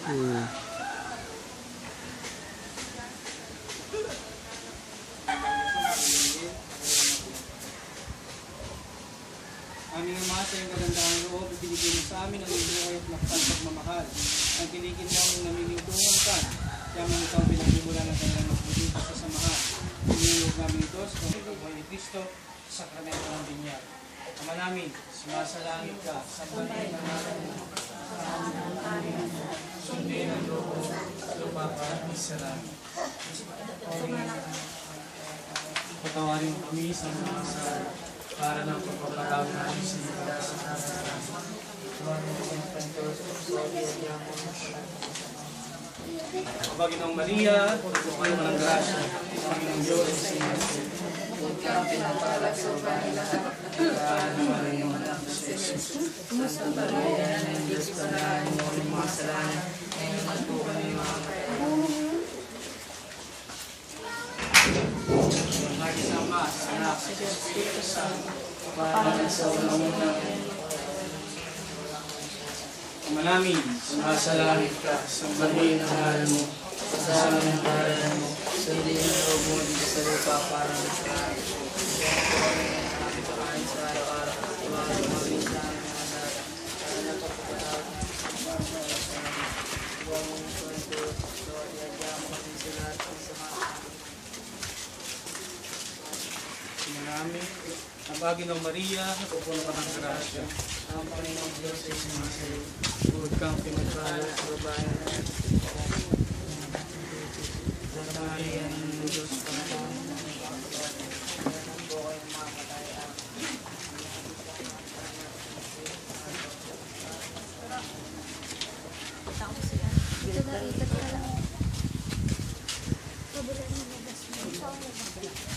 Aming Ama, sa iyong kagandaang loob, ibinigay mo sa amin ang buhay at lakpan pagmamahal. Ang kinikinlawang namimintungan ka, yaman ikaw pinagmumula ng kanilang magbuting kasamahan. Iniyog namin ito sa pagkabuhay ni Kristo sa sakramento ng binyag. Ama namin, sumasalangit ka, sambahin ang natin mo. Sundin ang loob, lupa sa langit. Patawarin kami sa mga sala para ng pagpapatawag namin sa mga kasalanan. Panginoong Maria, tutukan mo ng grasya, Panginoong Diyos, huwag kang pinapalad sa bahay lahat, at naman ang iyong anak sa Jesus. Sa paglayan ng Diyos, panahin mo ang mga kasalanan, ngayon at bukan ng mga Sama sa anak sa Espiritu Santo, para sa walang hanggan. Ama namin, sumasalangit ka, sambahin ang ngalan mo, pasasalan ang ngalan mo, sundin ang loob mo dito sa lupa para sa amin. Kami pakain sa araw-araw, tumagal kami sa aming mga dagat, para na pagpapatawag namin sa mga kasalanan. Huwag mo ng kwento, Lord, iadya mo kami sa lahat ng sama. Namin, ang Panginoong Maria, napupuno ka ng grasya. Ang Panginoong Diyos ay sumasayo. Huwag kang pinagpala sa babae na ito. Dahil ang Diyos Panginoon, ang buhay ng mga katayaan. Ito na, ikat ka lang. Kabulan mo na gas mo.